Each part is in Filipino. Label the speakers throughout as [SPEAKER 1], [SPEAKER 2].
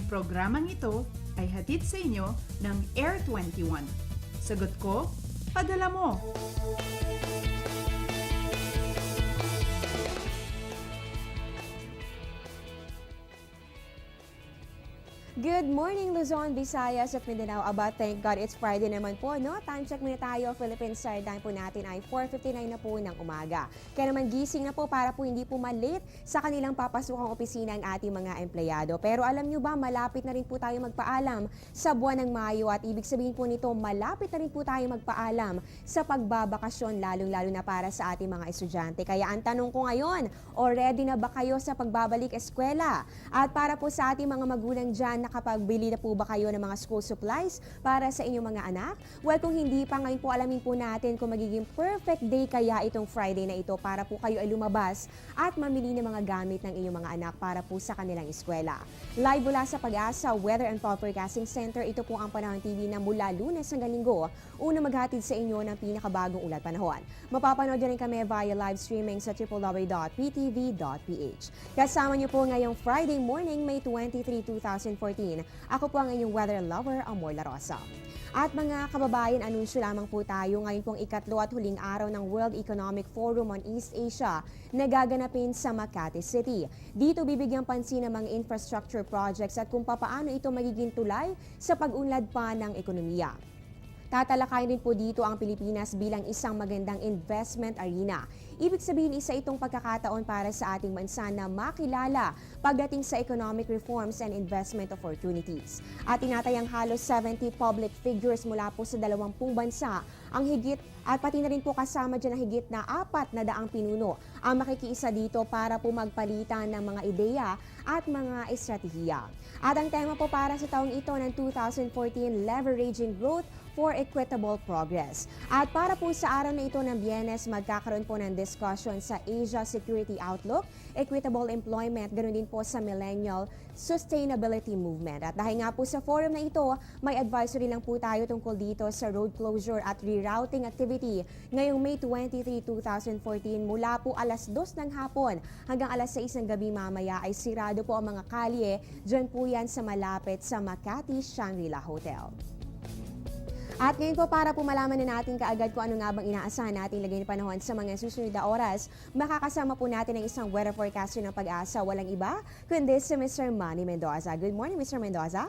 [SPEAKER 1] Ang programang ito ay hatid sa inyo ng Air 21. Sagot ko, padala mo!
[SPEAKER 2] Good morning, Luzon, Visayas at Mindanao. Thank God it's Friday naman po, no? Time check muna tayo. Philippine Star Time po natin ay 4:59 na po ng umaga. Kaya naman gising na po para po hindi po malate sa kanilang papasukang opisina ang ating mga empleyado. Pero alam nyo ba, malapit na rin po tayo magpaalam sa buwan ng Mayo at ibig sabihin po nito, malapit na rin po tayo magpaalam sa pagbabakasyon, lalong-lalo na para sa ating mga estudyante. Kaya ang tanong ko ngayon, ready na ba kayo sa pagbabalik eskwela? At para po sa ating mga magulang dyan, nakapagbili na po ba kayo ng mga school supplies para sa inyong mga anak? Well, kung hindi pa, ngayon po alamin po natin kung magiging perfect day kaya itong Friday na ito para po kayo ay lumabas at mamili ng mga gamit ng inyong mga anak para po sa kanilang eskwela. Live mula sa Pag-asa Weather and Forecasting Center, ito po ang Panahon TV na mula Lunes hanggang Linggo, una maghatid sa inyo ng pinakabagong ulat panahon. Mapapanood rin kami via live streaming sa www.ptv.ph. Kasama niyo po ngayong Friday morning, May 23, 2014. Ako po ang inyong weather lover, Amor La Rosa. At mga kababayan, anunsyo lamang po tayo ngayon pong ikatlo at huling araw ng World Economic Forum on East Asia na gaganapin sa Makati City. Dito bibigyang pansin ng mga infrastructure projects at kung papaano ito magiging tulay sa pag-unlad pa ng ekonomiya. Tatalakayin rin po dito ang Pilipinas bilang isang magandang investment arena. Ibig sabihin, isa itong pagkakataon para sa ating bansa na makilala pagdating sa economic reforms and investment opportunities. At tinatayang halos 70 public figures mula po sa 20 bansa ang higit at pati na rin po kasama dyan ang higit na 400 pinuno ang makikiisa dito para po magpalitan ng mga ideya at mga estratehiya. At ang tema po para sa taong ito ng 2014, Leveraging Growth for Equitable Progress. At para po sa araw na ito ng Biyernes, magkakaroon po ng discussion sa Asia Security Outlook, Equitable Employment, ganoon din po sa Millennial Sustainability Movement. At dahil nga po sa forum na ito, may advisory lang po tayo tungkol dito sa road closure at rerouting activity ngayong May 23, 2014 mula po alas 2 ng hapon hanggang alas 6 ng gabi mamaya ay sirado po ang mga kalye. Diyan po yan sa malapit sa Makati Shangri-La Hotel. At ngayon po, para po malaman na natin kaagad kung ano nga bang inaasahan natin lagay ng panahon sa mga susunod na oras, makakasama po natin ang isang weather forecaster ng Pag-asa, walang iba kundi si Mr. Manny Mendoza. Good morning, Mr. Mendoza.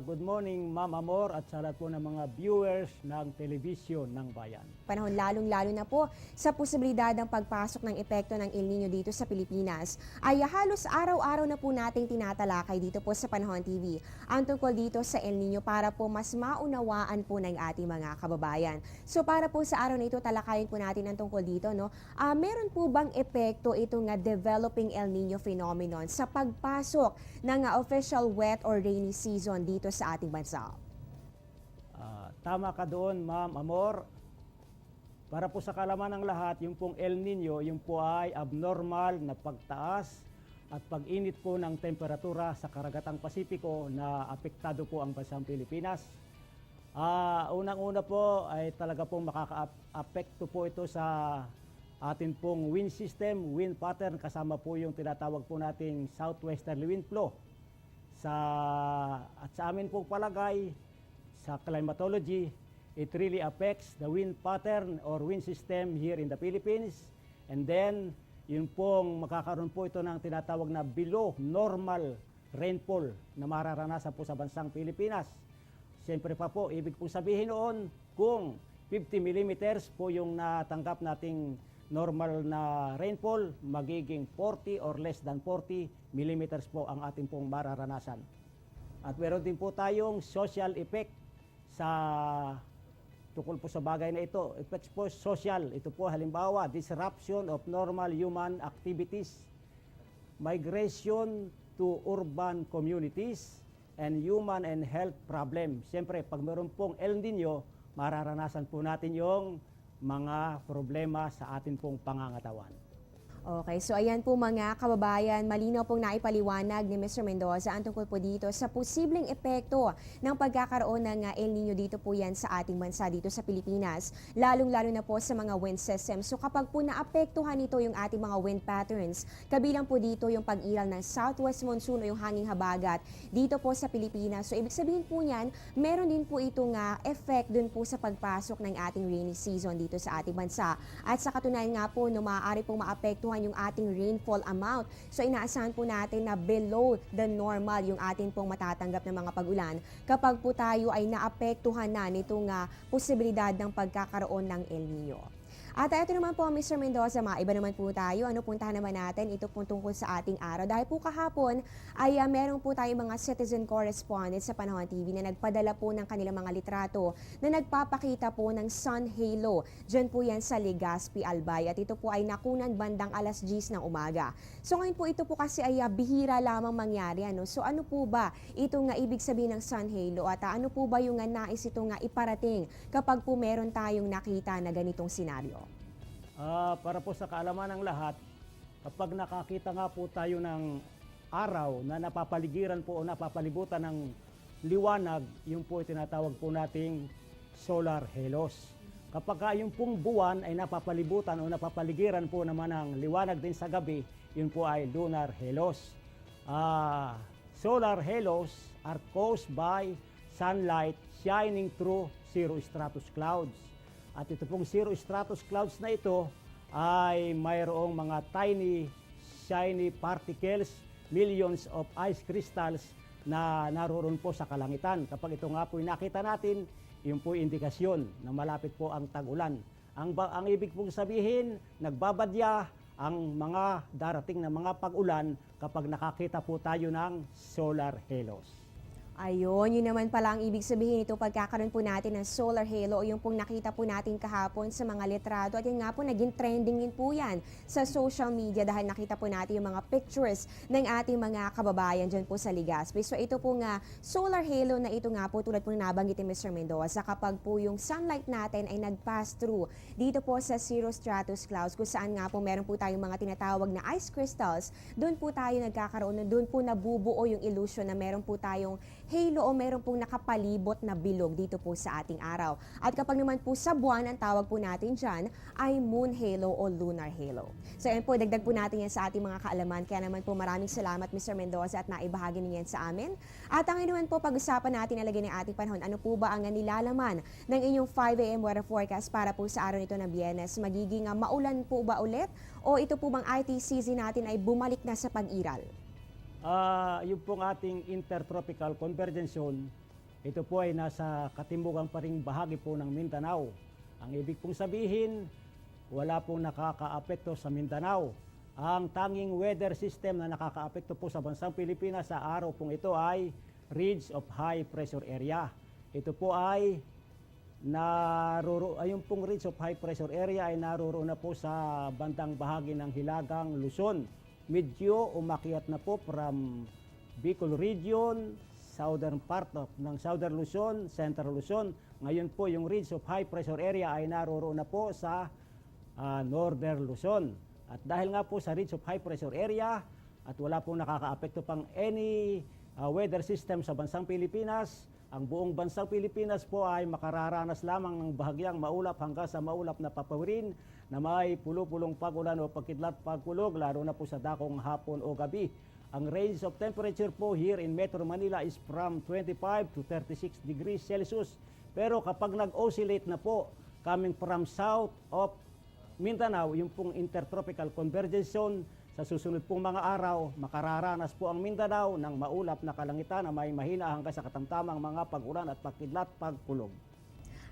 [SPEAKER 3] Good morning, Ma'am Amor, at sa lahat po ng mga viewers ng telebisyon ng bayan.
[SPEAKER 2] Panahon lalong-lalo na po sa posibilidad ng pagpasok ng epekto ng El Nino dito sa Pilipinas ay halos araw-araw na po nating tinatalakay dito po sa Panahon TV ang tungkol dito sa El Nino para po mas maunawaan po ng ating mga kababayan. So para po sa araw na ito, talakayin po natin ang tungkol dito, no? Meron po bang epekto itong developing El Nino phenomenon sa pagpasok ng official wet or rainy season dito sa ating bansa?
[SPEAKER 3] Tama ka doon, Ma'am Amor. Para po sa kalaman ng lahat, yung pong El Nino, yung po ay abnormal na pagtaas at pag-init po ng temperatura sa karagatang Pasipiko na apektado po ang bansang Pilipinas. Unang-una po ay talaga pong makaka-apekto po ito sa atin pong wind system, wind pattern, kasama po yung tinatawag po nating southwesterly wind flow. At sa amin pong palagay, sa climatology, it really affects the wind pattern or wind system here in the Philippines. And then, yun pong makakaroon po ito ng tinatawag na below normal rainfall na mararanasan po sa bansang Pilipinas. Siyempre pa po, ibig po sabihin noon, kung 50 millimeters po yung natanggap nating normal na rainfall, magiging 40 or less than 40 millimeters po ang ating pong mararanasan. At meron din po tayong social effect sa tukol po sa bagay na ito. Effects po social. Ito po halimbawa, disruption of normal human activities, migration to urban communities, and human and health problem. Siyempre, pag meron pong El Nino, mararanasan po natin yung mga problema sa atin pong pangangatawan.
[SPEAKER 2] Okay, so ayan po mga kababayan, malinaw pong naipaliwanag ni Mr. Mendoza ang tungkol po dito sa posibleng epekto ng pagkakaroon ng El Nino dito po yan sa ating bansa dito sa Pilipinas, lalong-lalo na po sa mga wind system. So kapag po naapektuhan nito yung ating mga wind patterns, kabilang po dito yung pag-iral ng southwest monsoon o yung hanging habagat dito po sa Pilipinas. So ibig sabihin po niyan, meron din po itong effect dun po sa pagpasok ng ating rainy season dito sa ating bansa. At sa katunayan nga po, no, maaari pong maapektuhan yung ating rainfall amount. So inaasahan po natin na below the normal yung atin pong matatanggap ng mga pag-ulan kapag po tayo ay naapektuhan na nitong posibilidad ng pagkakaroon ng El Nino. At ito naman po, Mr. Mendoza, maiba naman po tayo. Puntahan naman natin ito po tungkol sa ating araw. Dahil po kahapon ay meron po tayong mga citizen correspondents sa Panahon TV na nagpadala po ng kanilang mga litrato na nagpapakita po ng sun halo. Diyan po yan sa Legazpi, Albay. At ito po ay nakunan bandang alas 10 ng umaga. So ngayon po ito po kasi ay bihira lamang mangyari. So ano po ba itong ibig sabihin ng sun halo? At ano po ba yung nais itong iparating kapag po meron tayong nakita na ganitong senaryo?
[SPEAKER 3] Para po sa kaalaman ng lahat, kapag nakakita nga po tayo ng araw na napapaligiran po o napapalibutan ng liwanag, yun po tinatawag po nating solar halos. Kapag yung pong buwan ay napapalibutan o napapaligiran po naman ng liwanag din sa gabi, yun po ay lunar halos. Solar halos are caused by sunlight shining through cirrostratus clouds. At ito pong cirrostratus clouds na ito ay mayroong mga tiny, shiny particles, millions of ice crystals na naroon po sa kalangitan. Kapag ito nga po nakita natin, yun po indikasyon na malapit po ang tag-ulan. Ang ibig pong sabihin, nagbabadya ang mga darating na mga pag-ulan kapag nakakita po tayo ng solar halos.
[SPEAKER 2] Ayun, yun naman pala ang ibig sabihin nito pagkakaroon po natin ng solar halo o yung pong nakita po natin kahapon sa mga litrato. At yun nga po, naging trending din po yan sa social media dahil nakita po natin yung mga pictures ng ating mga kababayan dyan po sa Legazpi. So ito po nga, solar halo na ito nga po tulad po na nabanggit ni Mr. Mendoza kapag po yung sunlight natin ay nag-pass through dito po sa cirrostratus clouds kung saan nga po meron po tayong mga tinatawag na ice crystals, doon po tayo nagkakaroon, doon po nabubuo yung illusion na meron po tayong halo o meron pong nakapalibot na bilog dito po sa ating araw. At kapag naman po sa buwan, ang tawag po natin dyan ay moon halo o lunar halo. So yan po, dagdag po natin yan sa ating mga kaalaman. Kaya naman po maraming salamat Mr. Mendoza at naibahagi niyo yan sa amin. At ang naman po pag-usapan natin na lagay ng ating panahon, ano po ba ang nilalaman ng inyong 5 AM weather forecast para po sa araw nito ng Biyernes? Magiging maulan po ba ulit o ito po bang IT season natin ay bumalik na sa pag-iral?
[SPEAKER 3] Yung pong ating intertropical convergence zone, ito po ay nasa katimbugang pa ring bahagi po ng Mindanao. Ang ibig pong sabihin, wala pong nakakaapekto sa Mindanao. Ang tanging weather system na nakakaapekto po sa bansang Pilipinas sa araw pong ito ay ridge of high pressure area. Ito po ay yung pong ridge of high pressure area ay naroroon na po sa bandang bahagi ng Hilagang Luzon. Medyo umakyat na po from Bicol region, southern part ng southern Luzon, central Luzon. Ngayon po yung ridge of high pressure area ay naroroon na po sa northern Luzon. At dahil nga po sa ridge of high pressure area at wala pong nakakaapekto pang any weather system sa bansang Pilipinas, ang buong bansang Pilipinas po ay makararanas lamang ng bahagyang maulap hanggang sa maulap na papawirin na may pulo-pulong pag-ulan o pagkidlat pagkulog, lalo na po sa dakong hapon o gabi. Ang range of temperature po here in Metro Manila is from 25 to 36 degrees Celsius. Pero kapag nag-oscillate na po, coming from south of Mindanao, yung pong intertropical convergence zone, sa susunod pong mga araw, makararanas po ang Mindanao ng maulap na kalangitan na may mahina hanggang sa katamtamang mga pag-ulan at pagkidlat pagkulog.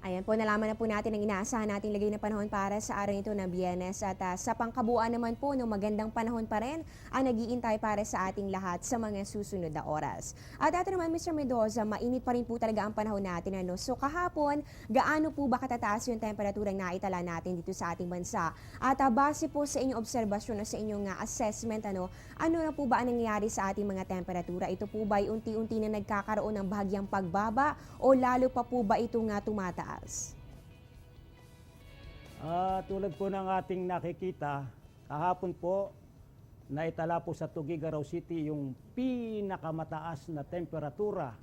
[SPEAKER 2] Ayan po, nalaman na po natin ang inaasahan nating lagay na panahon para sa araw nito na Biyernes. At sa pangkabuuan naman po, no, magandang panahon pa rin ang nag-iintay para sa ating lahat sa mga susunod na oras. At ito naman, Mr. Mendoza, mainit pa rin po talaga ang panahon natin. So kahapon, gaano po ba katataas yung temperaturang naitala natin dito sa ating bansa? At base po sa inyong obserbasyon o sa inyong assessment, ano na po ba ang nangyayari sa ating mga temperatura? Ito po ba ay unti-unti na nagkakaroon ng bahagyang pagbaba o lalo pa po ba ito nga tumataas?
[SPEAKER 3] Tulad po ng ating nakikita, Kahapon po, naitala po sa Tuguegarao City yung pinakamataas na temperatura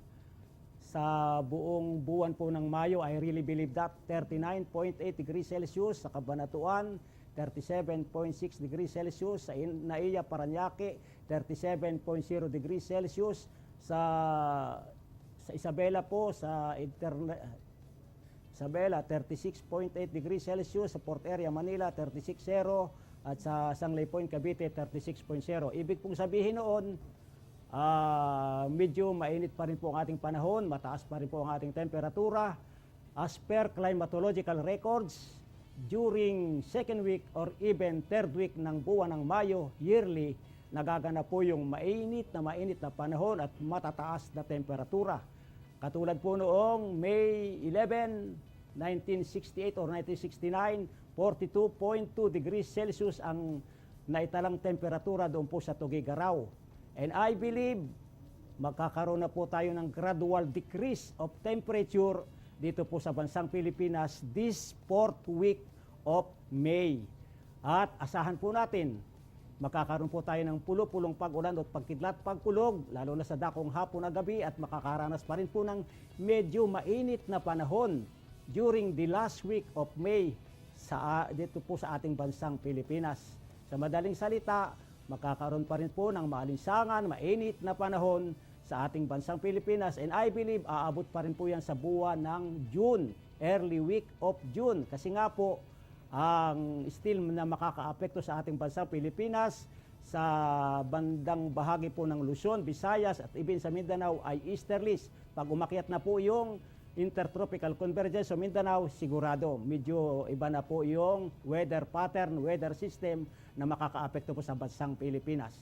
[SPEAKER 3] sa buong buwan po ng Mayo. I really believe that. 39.8 degrees Celsius sa Cabanatuan, 37.6 degrees Celsius sa Naiya, Parañaque, 37.0 degrees Celsius sa Isabela po, Isabela, 36.8 degrees Celsius, sa Port Area, Manila, 36.0, at sa Sanglay Point, Cavite, 36.0. Ibig pong sabihin noon, medyo mainit pa rin po ang ating panahon, mataas pa rin po ang ating temperatura. As per climatological records, during second week or even third week ng buwan ng Mayo, yearly, nagaganap po yung mainit na panahon at matataas na temperatura. Katulad po noong May 11, 1968 or 1969, 42.2 degrees Celsius ang naitalang temperatura doon po sa Tuguegarao. And I believe magkakaroon na po tayo ng gradual decrease of temperature dito po sa bansang Pilipinas this fourth week of May. At asahan po natin, magkakaroon po tayo ng pulo-pulong pag-ulan at pagkidlat, pagkulog, lalo na sa dakong hapon na gabi, at makakaranas pa rin po ng medyo mainit na panahon during the last week of May dito po sa ating bansang Pilipinas. Sa madaling salita, magkakaroon pa rin po ng maalinsangan, mainit na panahon sa ating bansang Pilipinas, and I believe aabot pa rin po yan sa buwan ng June, early week of June. Kasi nga po, ang still na makakaapekto sa ating bansang Pilipinas sa bandang bahagi po ng Luzon, Visayas at even sa Mindanao ay easterlies. Pag umakyat na po yung intertropical convergence sa Mindanao, sigurado medyo iba na po yung weather pattern, weather system na makakaapekto po sa bansang Pilipinas.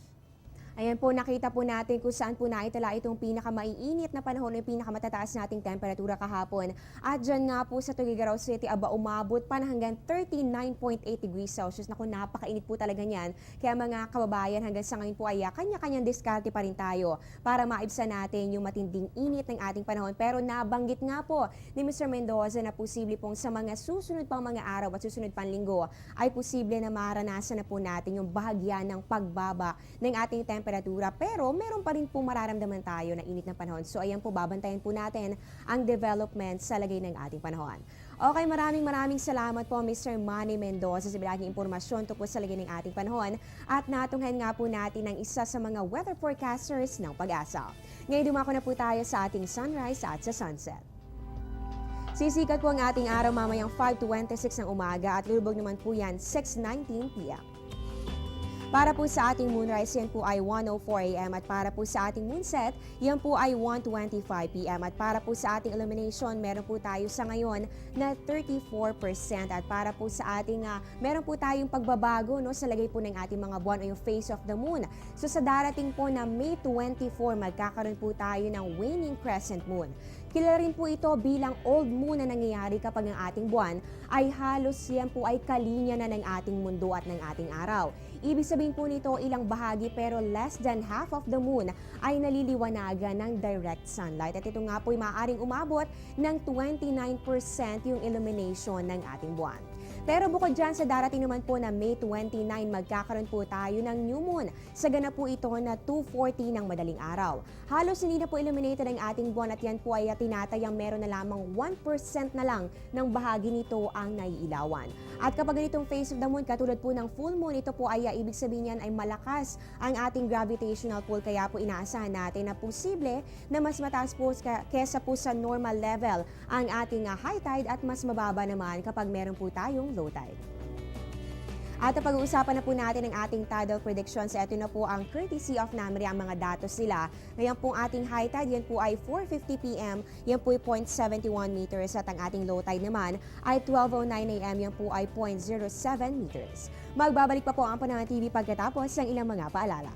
[SPEAKER 2] Ayan po, nakita po natin kung saan po naitala itong pinakamaiinit na panahon, yung pinakamatataas nating temperatura kahapon. At dyan nga po sa Tuguegarao City, umabot pa na hanggang 39.8 degrees Celsius. Naku, napakainit po talaga niyan. Kaya mga kababayan, hanggang sa ngayon po ay kanya-kanyang diskarte pa rin tayo para maibsan natin yung matinding init ng ating panahon. Pero nabanggit nga po ni Mr. Mendoza na posible pong sa mga susunod pang mga araw at susunod pang linggo ay posible na maranasan na po natin yung bahagyan ng pagbaba ng ating temperatura. Pero meron pa rin po mararamdaman tayo na init ng panahon. So ayan po, babantayan po natin ang development sa lagay ng ating panahon. Okay, maraming salamat po Mr. Manny Mendoza sa bilaging impormasyon tungkol sa lagay ng ating panahon. At natunghan nga po natin ang isa sa mga weather forecasters ng Pag-asa. Ngayon dumako na po tayo sa ating sunrise at sa sunset. Sisikat po ang ating araw mamayang 5:26 ng umaga at lulubog naman po yan 6:19 p.m. Para po sa ating moonrise, yan po ay 1:04 a.m. At para po sa ating moonset, yan po ay 1:25 p.m. At para po sa ating illumination, meron po tayo sa ngayon na 34%. At para po sa ating, meron po tayong pagbabago sa lagay po ng ating mga buwan o yung phase of the moon. So sa darating po na May 24, magkakaroon po tayo ng waning crescent moon. Kilala rin po ito bilang old moon na nangyayari kapag ang ating buwan ay halos yan po ay kalinya na ng ating mundo at ng ating araw. Ibig sabihin po nito ilang bahagi pero less than half of the moon ay naliliwanagan ng direct sunlight. At ito nga po ay maaaring umabot ng 29% yung illumination ng ating buwan. Pero bukod dyan, sa darating naman po na May 29, magkakaroon po tayo ng new moon. Sa ganap po ito na 2:40 ng madaling araw. Halos hindi na po illuminated ang ating buwan at yan po ay tinatayang meron na lamang 1% na lang ng bahagi nito ang naiilawan. At kapag ganitong phase of the moon, katulad po ng full moon, ito po ay ibig sabihin yan ay malakas ang ating gravitational pull. Kaya po inaasahan natin na posible na mas mataas po kesa po sa normal level ang ating high tide at mas mababa naman kapag meron po tayong low tide. At pag-uusapan na po natin ang ating tidal predictions. Ito na po ang courtesy of NAMRI, ang mga datos nila. Ngayon po ating high tide, yan po ay 4:50 p.m. Yan po ay 0.71 meters. At ang ating low tide naman ay 12:09 a.m. Yan po ay 0.07 meters. Magbabalik pa po ang Panahon TV pagkatapos ng ilang mga paalala.